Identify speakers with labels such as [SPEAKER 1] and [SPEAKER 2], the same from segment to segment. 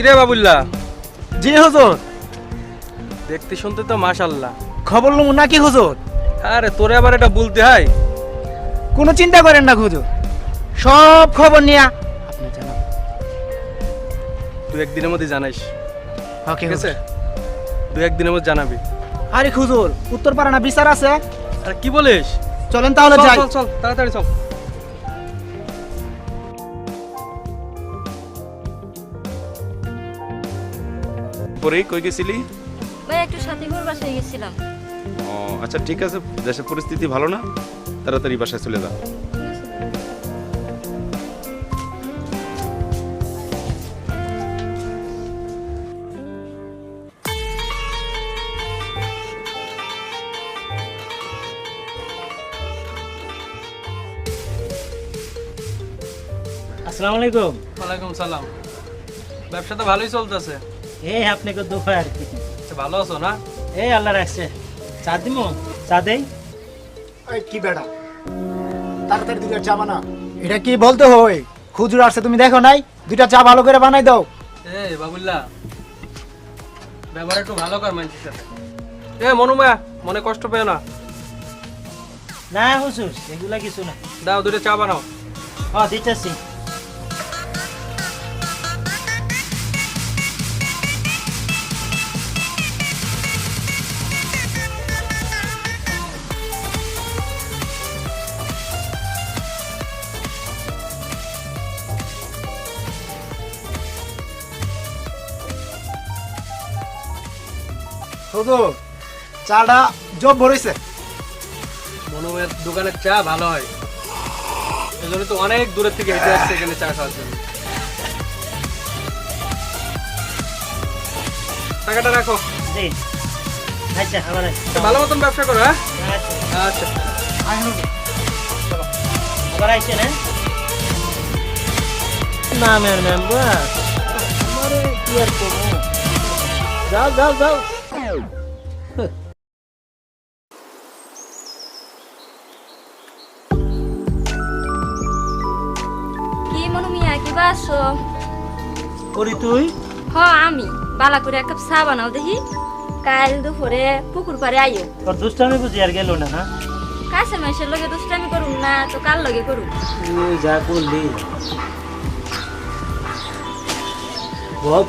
[SPEAKER 1] কিরে বাবুল্লাহ?
[SPEAKER 2] জি হুজুর।
[SPEAKER 1] দেখতে শুনতে তো মাশাআল্লাহ।
[SPEAKER 2] খবর লমু নাকি হুজুর?
[SPEAKER 1] আরে তোরে আবার এটা বলতে হয়?
[SPEAKER 2] কোনো চিন্তা করেন না হুজুর, সব খবর নিয়া আপনি জানাবেন।
[SPEAKER 1] তুই একদিনের মধ্যে জানাইস,
[SPEAKER 2] ওকে
[SPEAKER 1] ঠিক আছে? তুই একদিনের মধ্যে জানাবি।
[SPEAKER 2] আরে হুজুর, উত্তরপাড়া না বিচার আছে?
[SPEAKER 1] আরে কি বলিস?
[SPEAKER 2] চলেন তাহলে
[SPEAKER 1] চল
[SPEAKER 2] যাই।
[SPEAKER 1] চল চল তাড়াতাড়ি চল।
[SPEAKER 3] পরে কই গেছিলি?
[SPEAKER 4] ভাই একটু সাথীপুর বাসায় গেছিলাম।
[SPEAKER 3] ও আচ্ছা ঠিক আছে, দেশের পরিস্থিতি ভালো না, তাড়াতাড়ি বাসায় চলে যা।
[SPEAKER 5] আসসালামু আলাইকুম।
[SPEAKER 1] ওয়ালাইকুম সালাম। ব্যবসা তো ভালোই চলতেছে।
[SPEAKER 5] এই আপনাকে দোয়া আর কি।
[SPEAKER 1] আচ্ছা, ভালো আছো না?
[SPEAKER 5] এই আল্লাহ রাখছে। চা দিমো? চা দেই?
[SPEAKER 2] এই কি বেড়া, তাড়াতাড়ি দুইটা চা বানা। এটা কি বলতে হয়? হুজুর আসছে তুমি দেখো নাই? দুইটা চা ভালো করে বানাই দাও।
[SPEAKER 1] এই বাবুল্লাহ, ব্যবহার একটু ভালো কর মানুষের সাথে। মনুমায়া, মনে কষ্ট পেও না।
[SPEAKER 5] না হুজুর, এগুলা কিছু না।
[SPEAKER 1] দাও দুটো চা বানাও।
[SPEAKER 5] হ্যাঁ দিতেছি।
[SPEAKER 2] হুজুর, চাটা জব ভরেছে।
[SPEAKER 1] মনুমায়ের দোকানের চা ভালো হয়, এজন্য তো অনেক দূরের থেকে হেঁটে আসছে এখানে চা খাওয়ার জন্য। টাকাটা রাখো।
[SPEAKER 5] দেই। আচ্ছা আবার আসছি।
[SPEAKER 1] ভালো মতন ব্যবসা করো, হ্যাঁ?
[SPEAKER 5] আচ্ছা।
[SPEAKER 1] আচ্ছা।
[SPEAKER 5] আবার আইছেন, হ্যাঁ? না মেম্বার, আমারে কি আর করবো? যাও যাও যাও।
[SPEAKER 4] কি মনু মিয়া কি বাসো?
[SPEAKER 5] করি তুই?
[SPEAKER 4] হ আমি বালা করে এক কাপ চা বানাও দেখি। কাল দুপুরে পুকুর পাড়ে আইও।
[SPEAKER 5] তোর দুষ্টামি বুঝি আর গেল না, না?
[SPEAKER 4] কাছের মানুষের লগে দুষ্টামি করুম না তো কার লগে করুম?
[SPEAKER 5] তুই যা করলি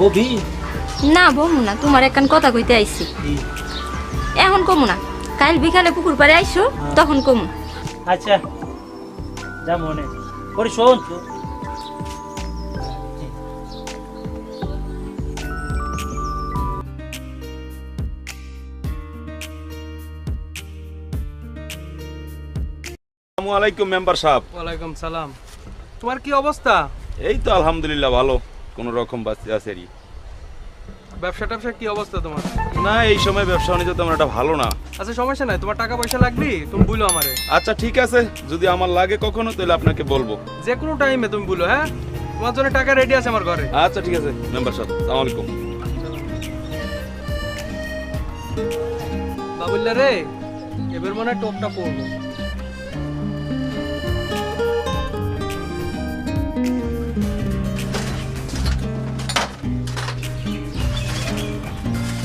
[SPEAKER 5] ববি।
[SPEAKER 4] না বমু না, তোমার একখান কথা কইতে আইছি। এখন কমু না, কাল বিকালে পুকুর পাড়ে আইসো তখন কমু।
[SPEAKER 5] আচ্ছা যা মনে করি। শোন তো,
[SPEAKER 3] আসসালামু আলাইকুম মেম্বার সাহেব।
[SPEAKER 1] ওয়ালাইকুম সালাম। তোমার কি অবস্থা?
[SPEAKER 3] এই তো আলহামদুলিল্লাহ ভালো, কোন রকম বাঁচতে আছে।
[SPEAKER 1] ব্যবসা ট্যাবসা কি অবস্থা তোমার?
[SPEAKER 3] না এই সময় ব্যবসা বাণিজ্য তেমন একটা ভালো না।
[SPEAKER 1] আচ্ছা সমস্যা নাই, তোমার টাকা পয়সা লাগবে তুমি বলো আমারে।
[SPEAKER 3] আচ্ছা ঠিক আছে, যদি আমার লাগে কখনো তাহলে আপনাকে বলবো।
[SPEAKER 1] যে কোনো টাইমে তুমি বলো, হ্যাঁ? তোমার জন্য টাকা রেডি আছে আমার ঘরে।
[SPEAKER 3] আচ্ছা ঠিক আছে মেম্বার সাহেব, আসসালামু আলাইকুম।
[SPEAKER 1] বাবুল্লা রে, এবার মনে হয় টোপটা পড়বো।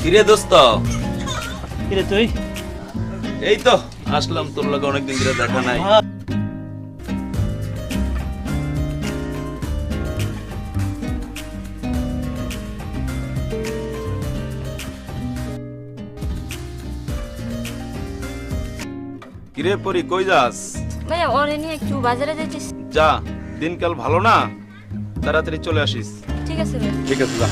[SPEAKER 3] কিরে দোস্ত?
[SPEAKER 5] কিরে তুই?
[SPEAKER 3] এই তো আসলাম, তোর লগে অনেকদিন ধরে দেখা নাই। কিরে পরি কই যাস?
[SPEAKER 4] ভাইয়া ওরে নিয়ে একটু বাজারে যাইতেছি।
[SPEAKER 3] যা, দিনকাল ভালো না, তাড়াতাড়ি চলে আসিস।
[SPEAKER 4] ঠিক আছে ভাই।
[SPEAKER 3] ঠিক আছে যা।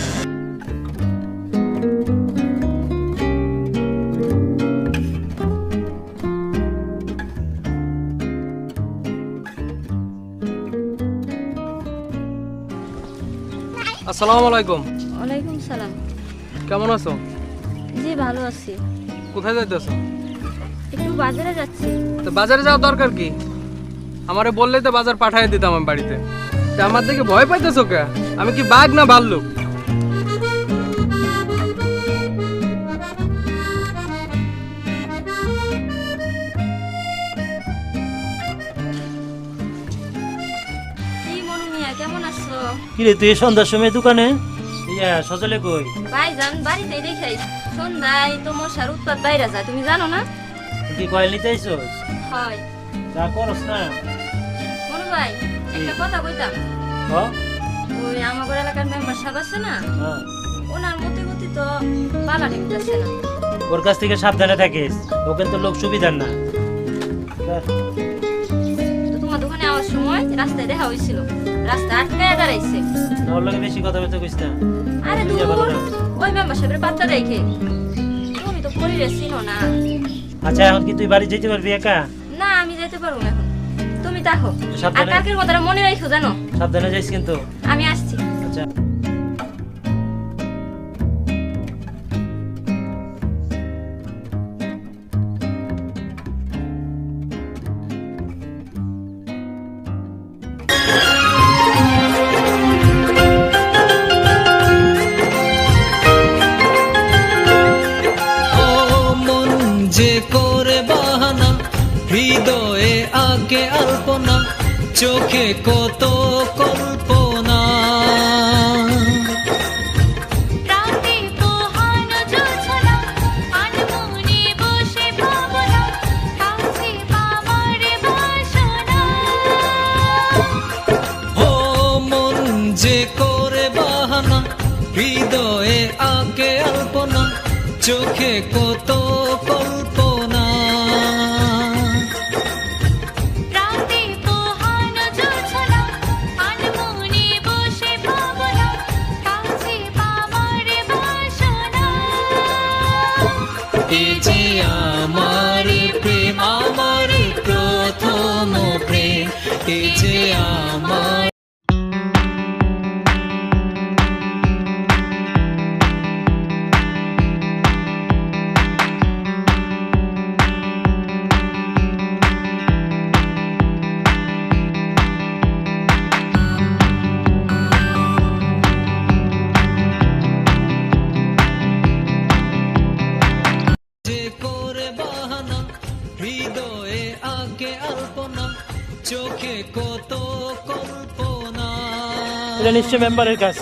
[SPEAKER 1] আসসালামু আলাইকুম।
[SPEAKER 4] ওয়ালাইকুম সালাম।
[SPEAKER 1] কেমন আছো?
[SPEAKER 4] জি ভালো আছি।
[SPEAKER 1] কোথায় যাইতেছো?
[SPEAKER 4] একটু বাজারে যাচ্ছি।
[SPEAKER 1] তো বাজারে যাওয়ার দরকার কি? আমারে বললেই তো বাজার পাঠিয়ে দিতাম আমি বাড়িতে। তা আমার দেখে ভয় পাইতেছো কে? আমি কি বাঘ না ভাল্লুক?
[SPEAKER 4] কি মনু মিয়া কেমন আছো?
[SPEAKER 5] কিরে তুই সন্ধ্যার সময় দোকানে? ইয়া সজলে কই?
[SPEAKER 4] ভাইজান বাড়িতে দেখাই সন্ধ্যায় তো মশার উৎপাত বাইরে যায়, তুমি জানো না?
[SPEAKER 5] তুই কি কয়েল নিতে আইছস?
[SPEAKER 4] হয়
[SPEAKER 5] যা করস না।
[SPEAKER 4] মনু ভাই, একটা কথা কইতাম।
[SPEAKER 5] হ?
[SPEAKER 4] ওই আমাদের এলাকার মেম্বার সাহেব আছে না,
[SPEAKER 5] হ্যাঁ।
[SPEAKER 4] ওনার মতে গতি তো বালা ঠেকতেছে না।
[SPEAKER 5] ওর কাছ থেকে সাবধানে থাকিস, ও কিন্তু লোক সুবিধার না।
[SPEAKER 4] তো তোমার দোকানে আওয়ার সময় রাস্তায় দেখা হয়েছিল, রাস্তা আটকায় দাঁড়াইছে।
[SPEAKER 5] ওর লগে বেশি কথা বলতে কইস না।
[SPEAKER 4] আরে
[SPEAKER 5] বুঝা
[SPEAKER 4] দূর,
[SPEAKER 5] পারো না।
[SPEAKER 4] ওই মেম্বার সাহেবের পাত্তা রেখে তুমি তো পরিরে চিনো না।
[SPEAKER 5] আচ্ছা এখন কি তুই বাড়ি যেতে পারবি একা?
[SPEAKER 4] না আমি যেতে পারবো না এখন, তুমি দেখো। আর
[SPEAKER 5] সাবধানে।
[SPEAKER 4] কাকের কথাটা মনে রাখো জানো।
[SPEAKER 5] সাবধানে যাইস কিন্তু।
[SPEAKER 4] আমি আসছি।
[SPEAKER 5] আচ্ছা।
[SPEAKER 6] মন যে করে বাহানা, হৃদয়ে আগে আলপনা, চোখে কত কল্পনা। ও মন যে করে বাহানা, হৃদয়ে আগে আলপনা, চোখে কত কল্পনা। এই যে আমার প্রেম, আমার প্রথম প্রেম, এই যে আমার যে করে বাহানা, হৃদয়ে আগে আলপনা, চোখে কত কল্পনা।
[SPEAKER 5] এটা নিশ্চয় মেম্বারের কাজ।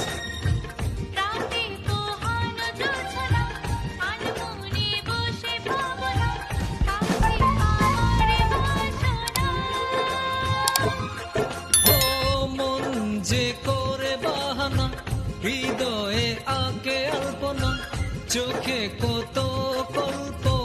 [SPEAKER 6] ও মন যে করে বাহানা, হৃদয়ে আগে আলপনা, চোখে কত কল্পনা।